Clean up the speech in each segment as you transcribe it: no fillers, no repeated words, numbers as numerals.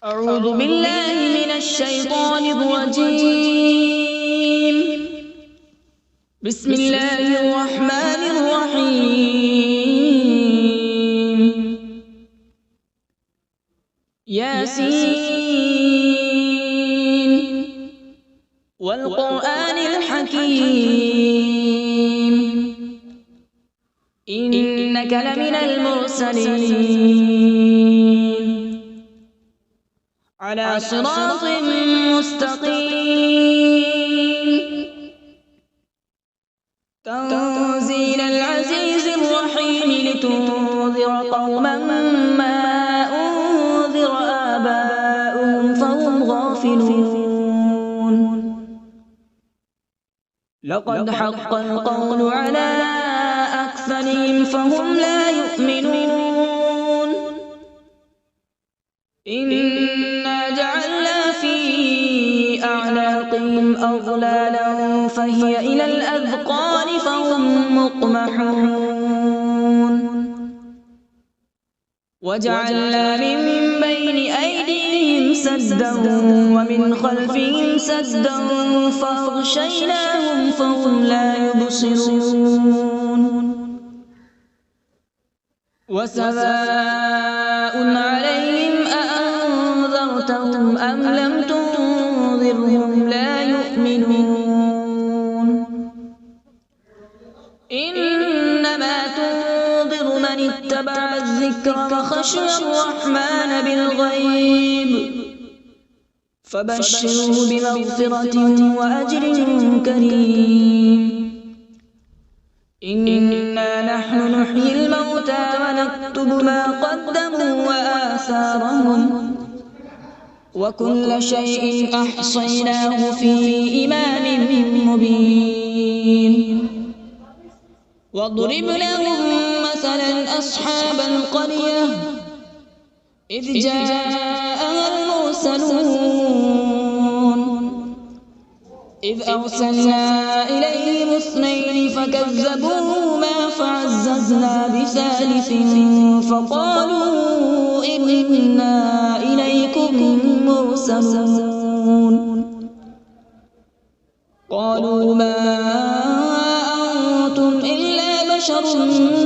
أعوذ بالله من الشيطان الرجيم. بسم الله الرحمن الرحيم. ياسين والقرآن الحكيم إنك لمن المرسلين على صراط مستقيم. تنزيل العزيز الرحيم لتنذر قوما ما أنذر آباؤهم فهم غافلون. لقد حق القول على أكثرهم فهم لا يؤمنون. إنا جعلنا في أعناقهم أغلالا فهي إلى الأذقان فهم مقمحون. وجعلنا من بين أيديهم سدا ومن خلفهم سدا فأغشيناهم فهم لا يبصرون. وسواء عليهم أأنذرتهم أم لم تنذرهم لا يؤمنون. إنما تنذر من اتبع الذكر وخشي الرحمن بالغيب فبشره بمغفرة وأجر كريم. إنا نحن نحيي الموتى ونكتب ما قدموا وآثارهم وكل شيء أحصيناه في إمام مبين. واضرب لهم مثلا أصحاب القرية إذ جاءها المرسلون إذ أرسلنا إليهم اثنين فكذبوهما فعززنا بثالث فقالوا إنا إليكم مرسلون. قالوا ما أنتم إلا بشر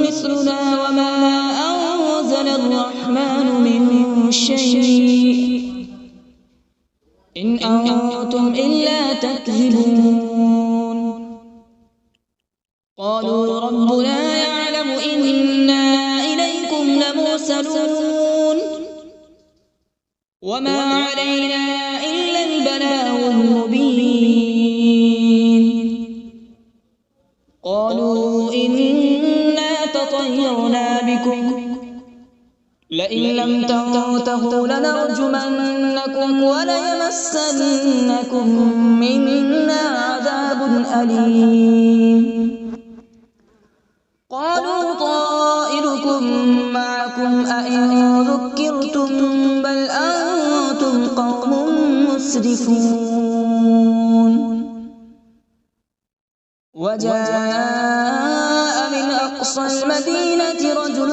مثلنا وما أنزل الرحمن من شيء إن أنتم إلا تكذبون. قالوا ربنا يعلم إنا إليكم لمرسلون وما علينا إلا البلاغ المبين. قالوا إنا تطيرنا بكم لئن لم تنتهوا لنرجمنكم وليمسنكم منا عذاب أليم. قالوا طائركم معكم أئن ذكرتم بل أنتم قوم مسرفون. وجاء من أقصى المدينة رجل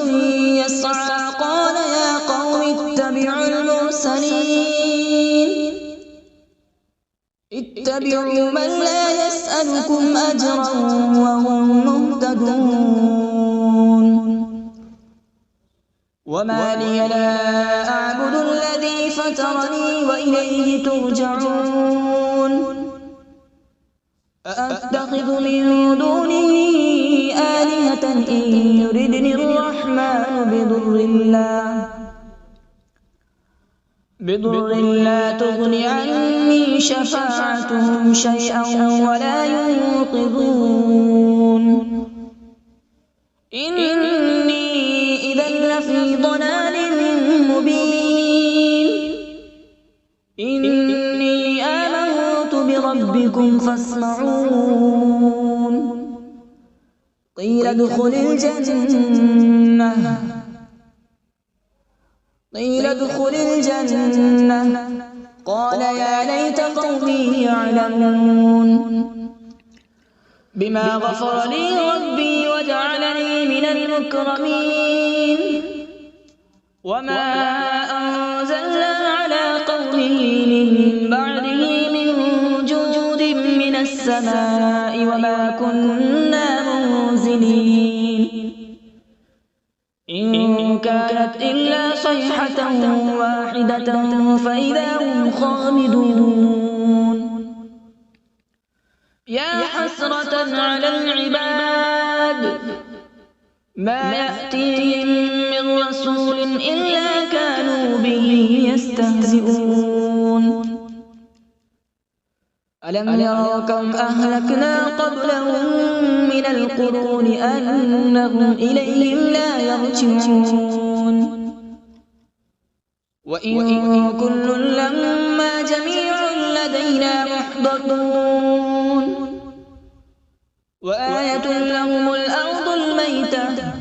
يسعى قال يا قوم اتبعوا المرسلين اتبعوا من لا يسألكم أجرا وهم مهتدون. وما لي لا أعبد الذي فطرني وإليه ترجعون. أأتخذ من دونه آلهة إن يردني الرحمن بضر لا تغن عني شفاعتهم شيئا ولا ينقذون. إني إذا لفي ضلال مبين. إني آمنت بربكم فاسمعون. قيل ادخل الجنة قال يا ليت قومي يعلمون. بما غفر لي ربي وجعلني من المكرمين. وما أنزلنا على يأتيه من بعده من جود من السماء وما كنا منزلين إن كانت إلا صيحة واحدة فإذا هم خامدون يا حسرة على العباد ما يأتيهم من رسول إلا كانوا به يستهزئون ألم يروا كم أهلكنا قبلهم من القرون أنهم إليهم لا يرجعون وإن كل لما جميع لدينا محضرون وآية لهم الأرض الميتة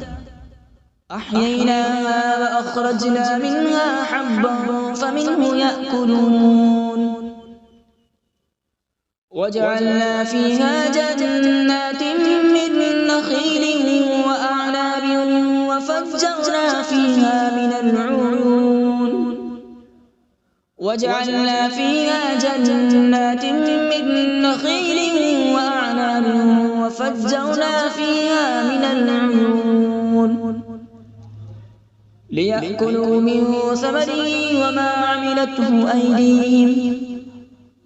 أحييناها وأخرجنا منها حبا فمنه يأكلون وجعلنا فيها جنات من نخيل وأعناب وفجرنا فيها من العيون وجعلنا فيها جنات من نخيل وأعناب وفجرنا فيها من العيون ليأكلوا من ثمره وما عملته أيديهم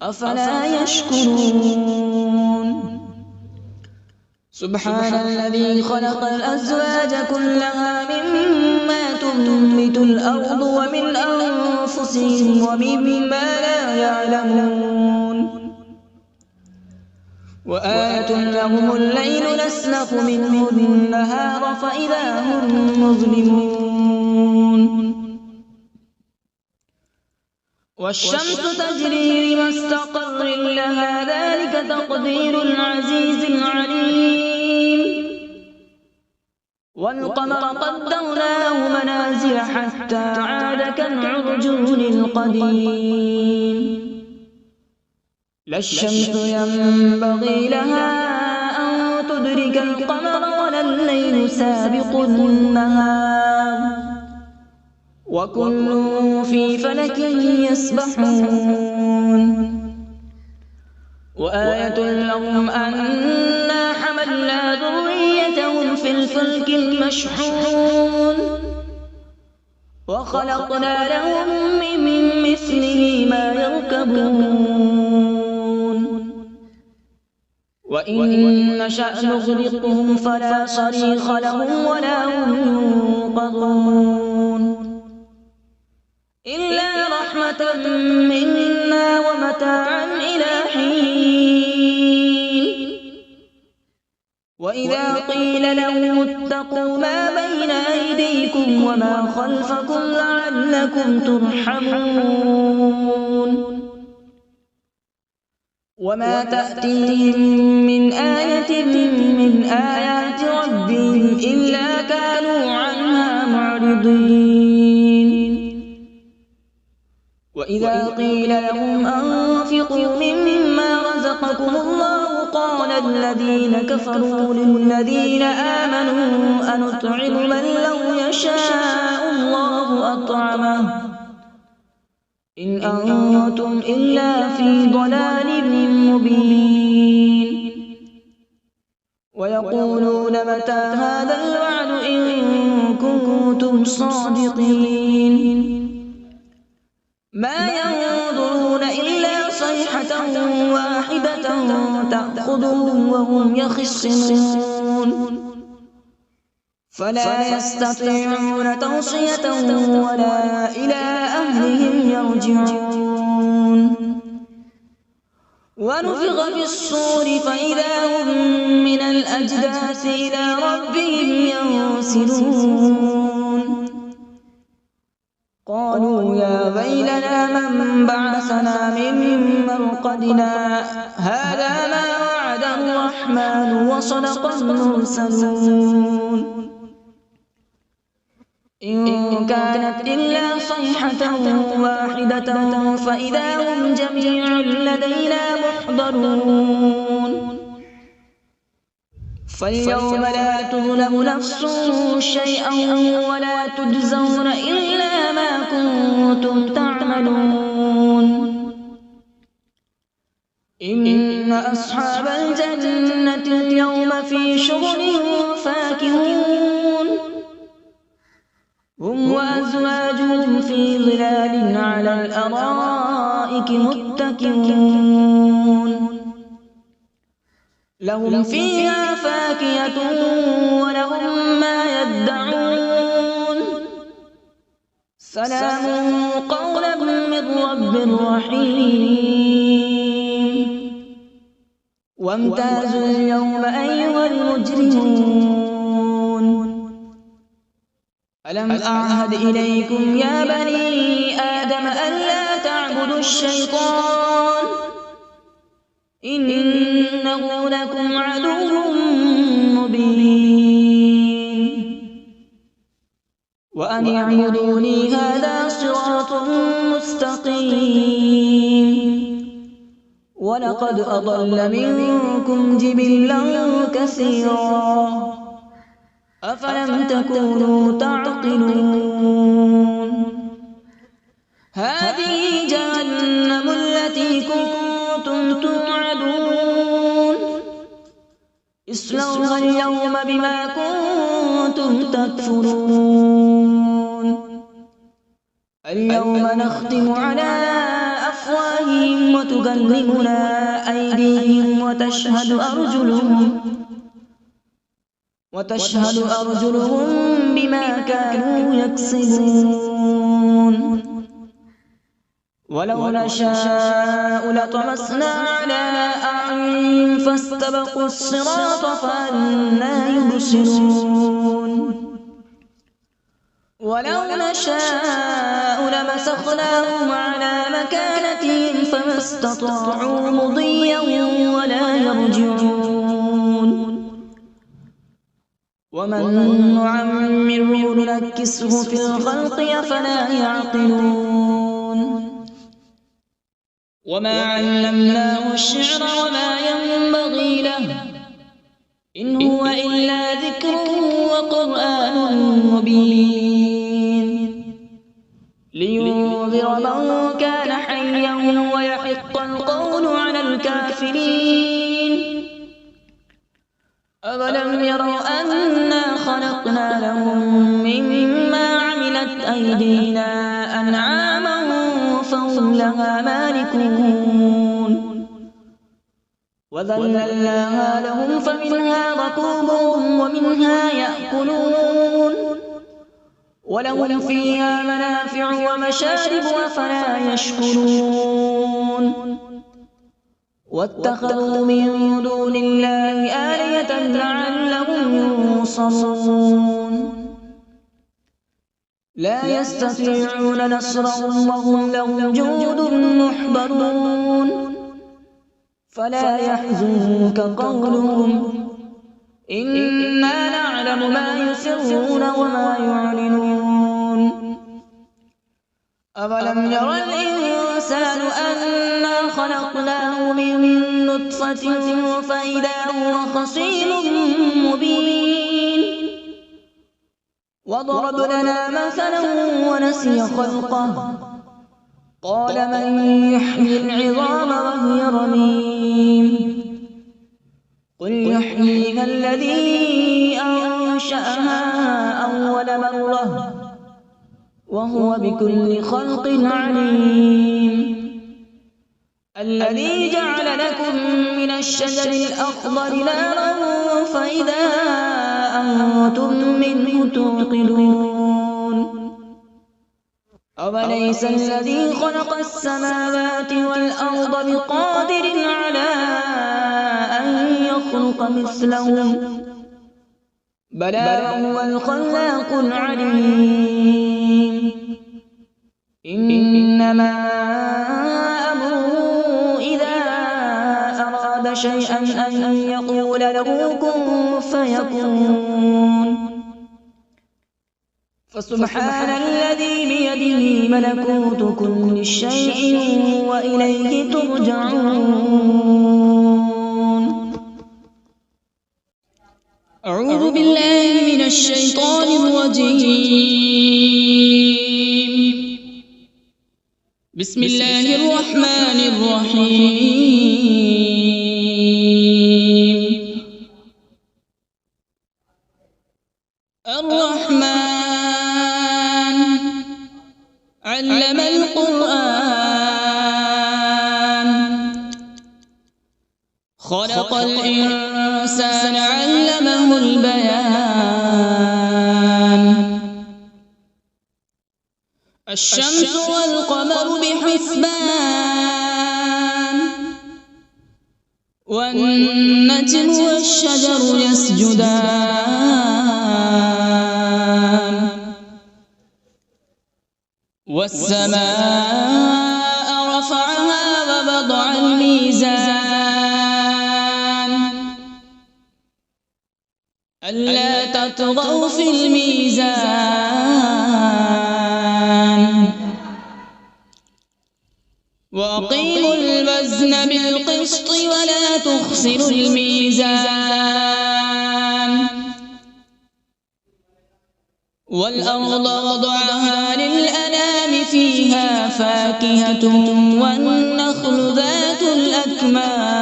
أفلا يشكرون سبحان الذي خلق الأزواج كلها مما تنبت الأرض ومن أنفسهم ومما لا يعلمون وآية لهم الليل نسلخ منه النهار فإذا هم مظلمون والشمس تجري لمستقر لها ذلك تقدير العزيز العليم والقمر قدرناه منازل حتى عاد كالعرجون القديم لا الشمس ينبغي لها أن تدرك القمر ولا الليل سابق النهار وكل في فلك يسبحون وآية لهم أنا حملنا ذريتهم في الفلك المشحون وخلقنا لهم من مثله ما يركبون وإن نشأ نغرقهم فلا صريخ لهم ولا هم ينقذون إلا رحمة منا ومتاعا إلى حين وإذا قيل لهم اتقوا ما بين أيديكم وما خلفكم لعلكم ترحمون وما تأتيهم من آية من آيات ربهم إلا كانوا عنها معرضين وإذا قيل لهم أنفقوا مما رزقكم الله قال الذين كفروا للذين آمنوا أنطعم من لو يشاء الله أطعمه إن أنتم إلا في ضلال مبين ويقولون متى هذا الوعد إن كنتم صادقين ما ينظرون إلا صيحة واحدة تأخذهم وهم يخصمون فلا يستطيعون توصية ولا إلى أهلهم يرجعون ونفخ في الصور فإذا هم من الأجداث إلى ربهم ينسلون قالوا يا ويلنا من بعثنا من مرقدنا هذا ما وعد الرحمن وصدق المرسلون إن كانت إلا صيحة واحدة فإذا هم جميع لدينا محضرون فاليوم لا تظلم نفس شيئا ولا تجزون إلا ما كنتم تعملون إن أصحاب الجنة اليوم في شغل فاكهون هم وأزواجهم في ظلال على الأرائك متكئون لهم فيها فاكهة ولهم ما يدعون سلام قولا من رب رحيم وامتازوا اليوم أيها المجرمون ألم أعهد إليكم يا بني آدم ألا تعبدوا الشيطان إنه لكم عدو مبين وأن اعبدوني هذا صراط مستقيم ولقد أضل منكم جبلا كثيرا أفلم تكونوا تعقلون هذه جهنم التي كنتم توعدون اصلوها اليوم بما كنتم تكفرون اليوم نختم على أفواههم وتكلمنا أيديهم وتشهد أرجلهم بما كانوا يكسبون ولو نشاء لطمسنا على أعينهم فاستبقوا الصراط فأنى يبصرون ولو نشاء لمسخناهم على مكانتهم فما استطاعوا مضيا ولا يرجعون ومن نعمره ننكسه في الخلق أفلا يعقلون وما علمناه الشعر وما ينبغي له إن هو إلا ذكر وقرآن مبين لينذر من كان حيا ويحق القول على الكافرين أولم يروا أنا خلقنا لهم مما عملت أيدينا أنعاما فهم لها مالكون وذللناها لهم فمنها ركوبهم ومنها يأكلون ولهم فيها منافع ومشارب أفلا يشكرون واتخذوا من دون الله آلهة لعلهم ينصرون لا يستطيعون نصرهم وهم لهم جند محضرون فلا يحزنك قولهم إنا نعلم ما يسرون وما يعلنون أولم ير الإنسان أنا خلقناه من نطفة فإذا هو خصيم مبين وضرب لنا مثلا ونسي خلقه قال من يحيي العظام وهي رميم قل يحييها الذي أنشأها أول مرة وهو بكل خلق عليم الذي جعل لكم من الشجر الأخضر نارا فإذا أنتم منه توقدون أوليس الذي خلق السماوات والأرض بقادر على أن يخلق مثلهم بلى هو الخلاق العليم إنما أمره إذا أراد شيئا أن يقول له كن فيكون فسبحان الذي بيده ملكوت كل شيء وإليه ترجعون أعوذ بالله من الشيطان الرجيم بسم الله الرحمن الرحيم. الرحمن علم القرآن، خلق الإنسان علمه البيان. الشمس والقمر بحسبان، والنجم والشجر يسجدان. والسماء رفعها ووضع الميزان، ألا تطغوا في الميزان. وأقيموا الوزن بالقسط ولا تخسروا الميزان. والأرض وضعها للأنام، فيها فاكهة والنخل ذات الأكمام،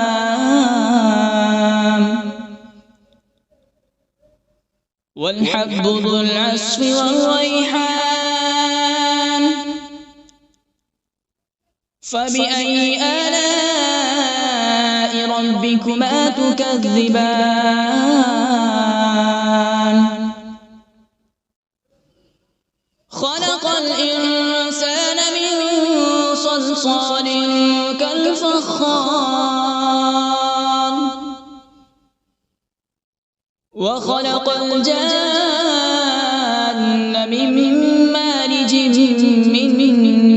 والحب ذو العصف والريحان. فبأي آلاء ربكما تكذبان؟ خلق الإنسان من صلصال كالفخار، وخلق الجان من مارج من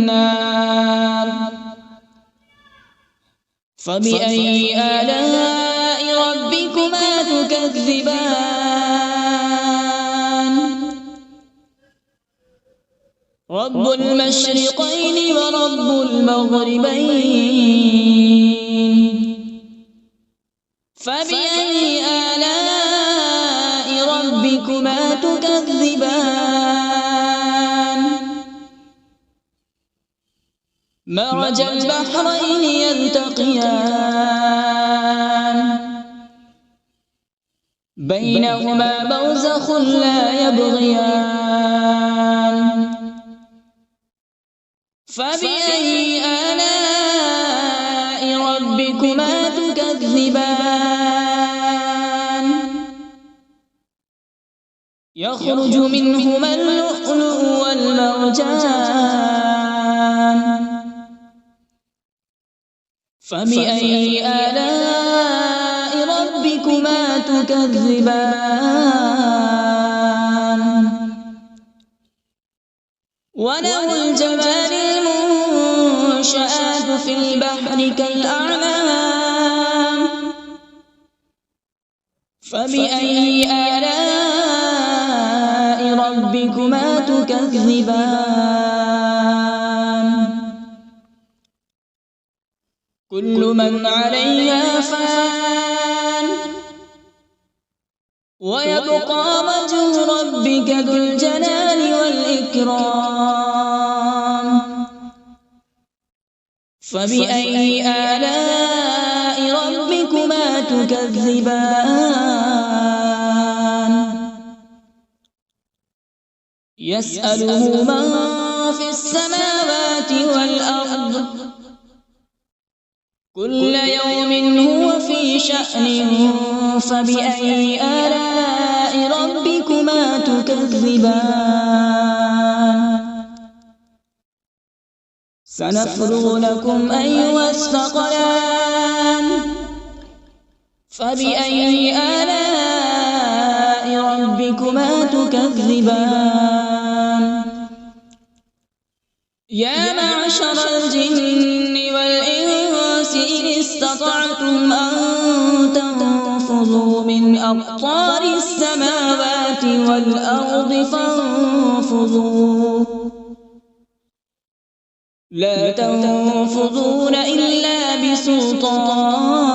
نار. فبأي آلاء ربكما تكذبان؟ رب المشرقين ورب المغربين. فبأي آلاء ربكما تكذبان؟ مرج البحرين يلتقيان، بينهما برزخ لا يبغيان. فبأي آلاء ربكما تكذبان؟ يخرج منهما اللؤلؤ والمرجان. فبأي آلاء ربكما تكذبان؟ وله الجوار المنشآت في البحر كالأعلام. فبأي آلاء ربكما تكذبان؟ كل من عليها فان، ويبقى وجه ربك ذو الجلال والإكرام. فبأي آلاء ربكما تكذبان؟ يسأله من في السماوات والأرض، كل يوم هو في شأن. فبأي آلاء ربكما تكذبان؟ سنفرغ لكم أيها الثقلان. فبأي آلاء ربكما تكذبان؟ يا معشر الجن والإنس إن استطعتم أن تنفذوا من أقطار السماوات والأرض فانفذوا، لا تنفذون إلا بسلطان.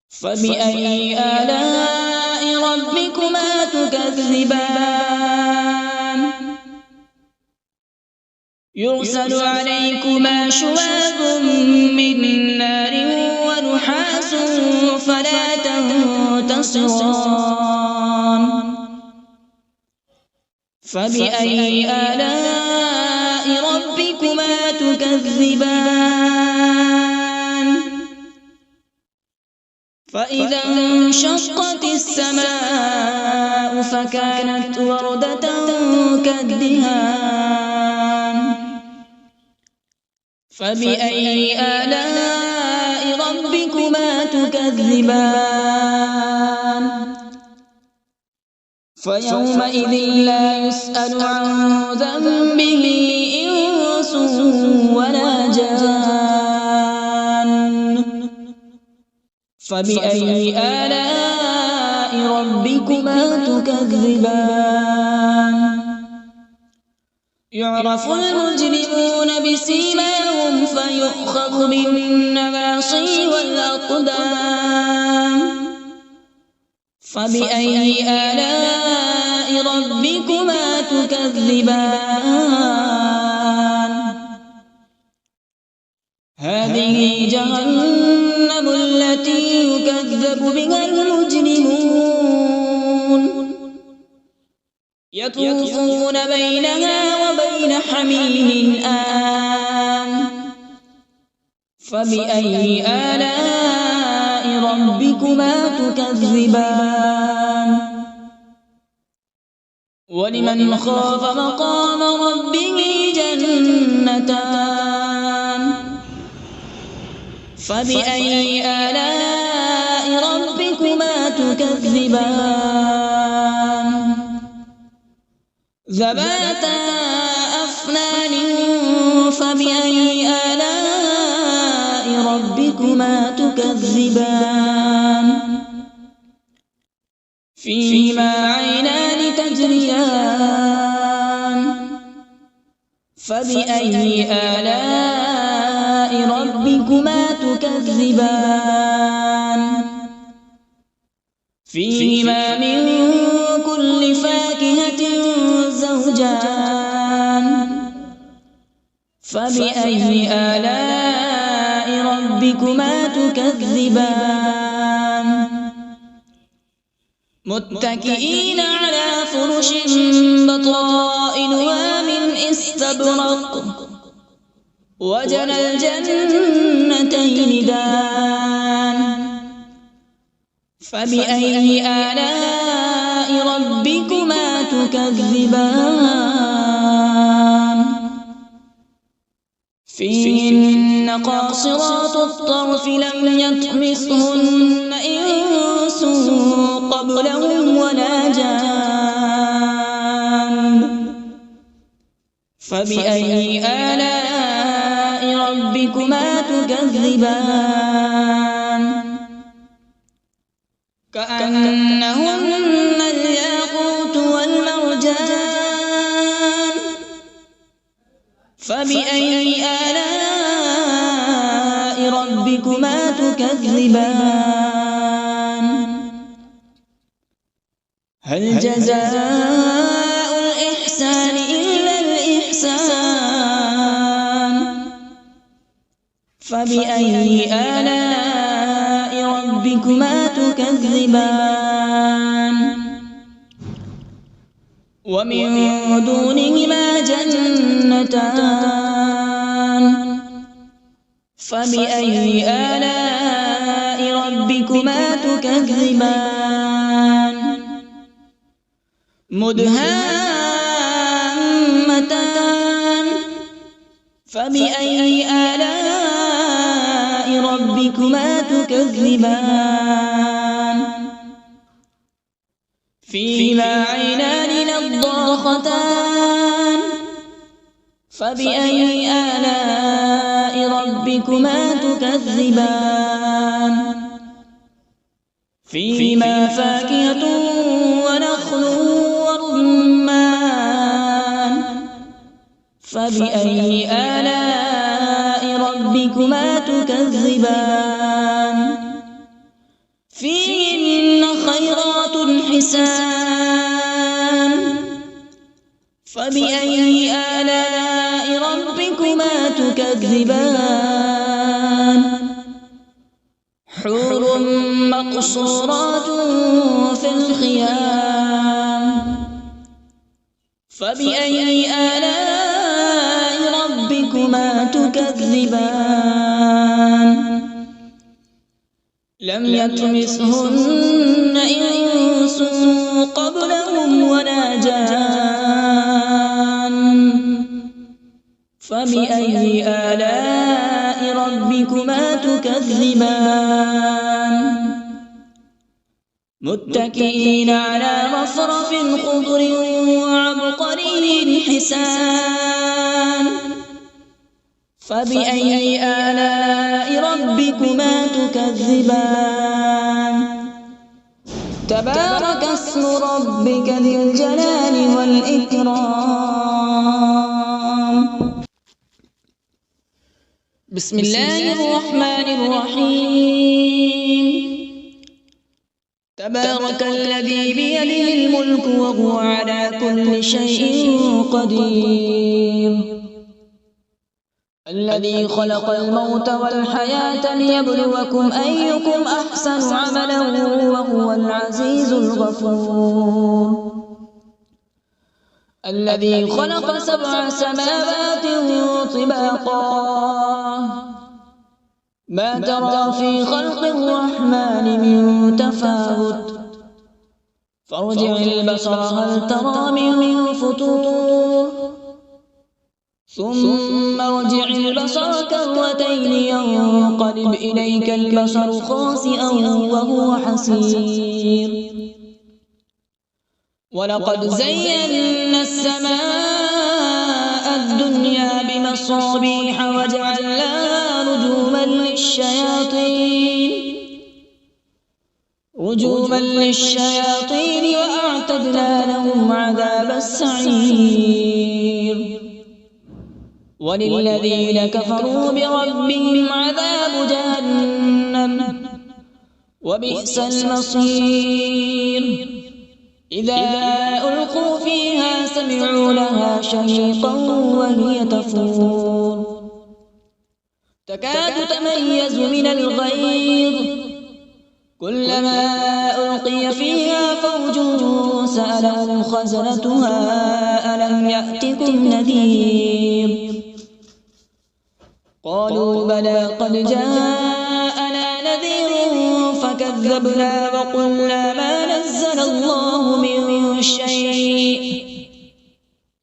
فبأي آلاء ربكما تكذبان؟ يرسل عليكما شواظ من نار ونحاس فلا تنتصران فبأي آلاء ربكما تكذبان فإذا انشقت السماء فكانت وردة كالدهان فبأي آلاء ربكما تكذبان فيومئذ لا يسأل عن ذنبه إنس ولا جان فبأي آلاء ربكما تكذبان يعرف المجرمون بسيماهم فيؤخذ بالنواصي والأقدام فبأي آلاء ربكما تكذبان هذه جهنم التي يكذب بها المجرمون يطوفون بينها وبين حميم آن فبأي آلاء ربكما تكذبان ولمن خاف مقام ربه جنتان فبأي آلاء ربكما تكذبان ذواتا أفنان فبأي آلاء ربكما تكذبان فيهما عينان تجريان فبأي آلاء ربكما تكذبان فيهما من كل فاكهة زوجان فبأي آلاء ربكما تكذبان متكئين على فرش بطائنها من استبرق وجنى الجنتين دان فبأي آلاء ربكما تكذبان فيهن قاصرات الطرف لم يطمثهن إنس قبلهم ولا جان فبأي آلاء ربكما تكذبان كأنهن الياقوت والمرجان فبأي آلاء ربكما تكذبان هل جزاء الإحسان إلا الإحسان فبأي آلاء ربكما تكذبان ومن دونهما جنتان فبأي آلاء ربكما تكذبان مدهامتان فبأي آلاء ربكما تكذبان فيهما عينان نضاختان فبأي آلاء ربكما تكذبان فيهما فاكهة ونخل ورمان فبأي آلاء ربكما تكذبان فيهن خيرات حسان فبأي آلاء ربكما تكذبان حور مقصورات في الخيام فبأي آلاء ربكما تكذبان لم يطمثهن إنس قبلهم ولا جان فبأي آلاء ربكما تكذبان متكئين على رفرف خضر وعبقري حسان فبأي آلاء ربكما تكذبان تبارك اسم ربك ذي الجلال والإكرام بسم الله الرحمن الرحيم تبارك الذي بيده الملك وهو على كل شيء قدير الذي خلق الموت والحياة ليبلوكم أيكم أحسن عملا وهو العزيز الغفور الذي خلق 7 سماوات طباقا ما ترى في خلق الرحمن من تفاوت فارجع البصر هل ترى من فطور ثم ارجع البصر كرتين ينقلب إليك البصر خاسئا وهو حسير ولقد زينا السماء الدنيا بمصابيح وجعلناها رجوما للشياطين وأعتدنا لهم عذاب السعير وللذين كفروا بربهم عذاب جهنم وبئس المصير إذا ألقوا فيها سمعوا لها شهيقا وهي تفور تكاد تميز من الغيظ كلما ألقي فيها فوج سألهم خزنتها ألم يأتكم نذير قالوا بلى قد جاءنا نذير فكذبنا وقلنا ما نزل الله من شيء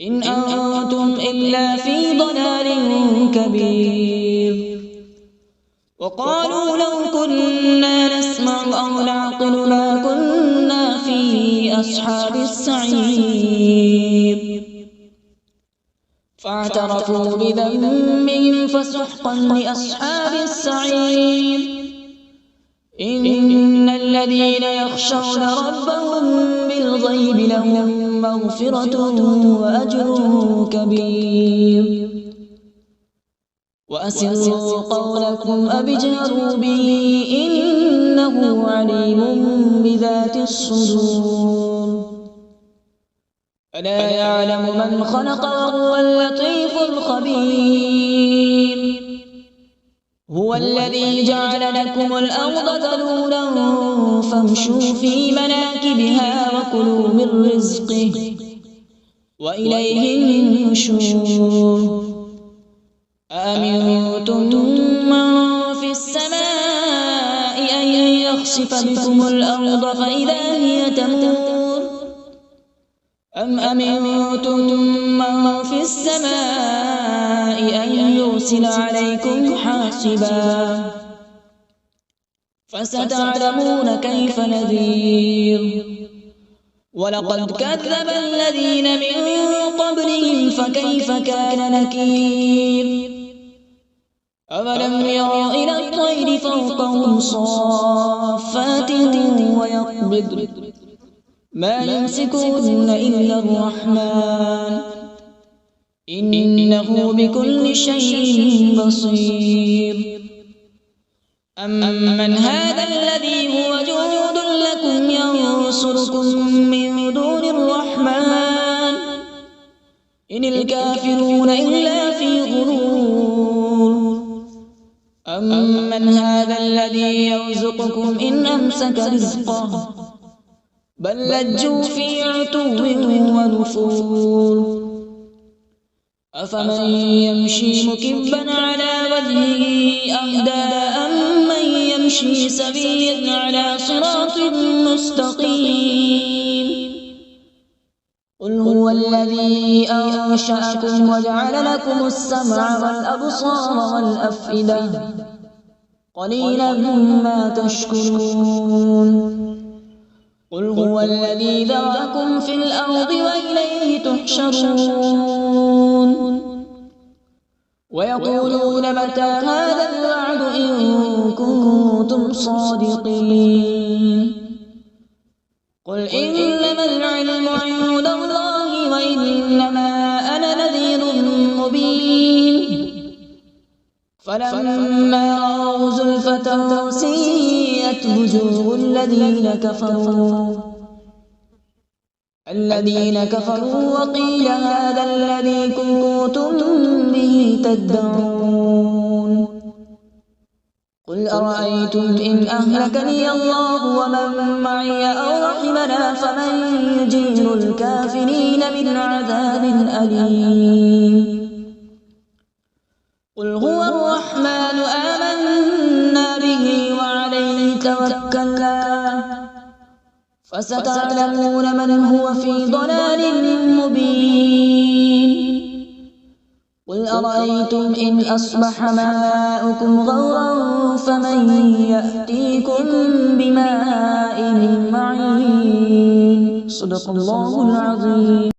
إن أنتم إلا في ضلال كبير وقالوا لو كنا نسمع أو نعقل ما كنا في أصحاب السعير فاعترفوا بذنبهم فسحقا لأصحاب السعير إن الذين يخشون ربهم بالغيب لهم مغفرة وأجر كبير وأسروا قولكم أو اجهروا به إنه عليم بذات الصدور ألا يعلم من خلق وهو اللطيف الخبير هو الذي جعل لكم الأرض ذلولا فامشوا في مناكبها وكلوا من رزقه وإليه النشور أأمنتم من في السماء أن يخسف بكم الأرض فإذا هي تمور أم أمنتم من في السماء أن يرسل عليكم حاصبا فستعلمون كيف نذير ولقد كذب الذين من قبلهم فكيف كان نكير أولم يروا إلى الطير فوقهم صافات ويقبض ما يمسكون إلا الرحمن إنه بكل شيء بصير أمن هذا الذي هو جند لكم ينصركم من دون الرحمن إن الكافرون إلا في غرور أمن هذا الذي يرزقكم إن أمسك رزقه بل لجوا في عتو ونفور أفمن يمشي مكبا على وجهه أهدى أمن يمشي سويا على صراط مستقيم قل هو الذي أنشأكم وجعل لكم السمع والأبصار والأفئدة قليلا ما تشكرون قل هو الذي ذرأكم في الأرض وإليه تحشرون ويقولون متى هذا الوعد إن كنتم صادقين قل إنما العلم عند الله وإنما أنا نذير مبين فلما رأوا زلفة سيئت وجوه الذين كفروا وقيل هذا الذي كنتم به تدعون قل أرأيتم إن أهلكني الله ومن معي أو رحمنا فمن يجير الكافرين من عذاب أليم قل هو الرحمن آمنا به وعليه توكلنا فستعلمون من هو في ضلال مبين قل أرأيتم إن أصبح ماؤكم غورا فمن يأتيكم بماء معين صدق الله العظيم.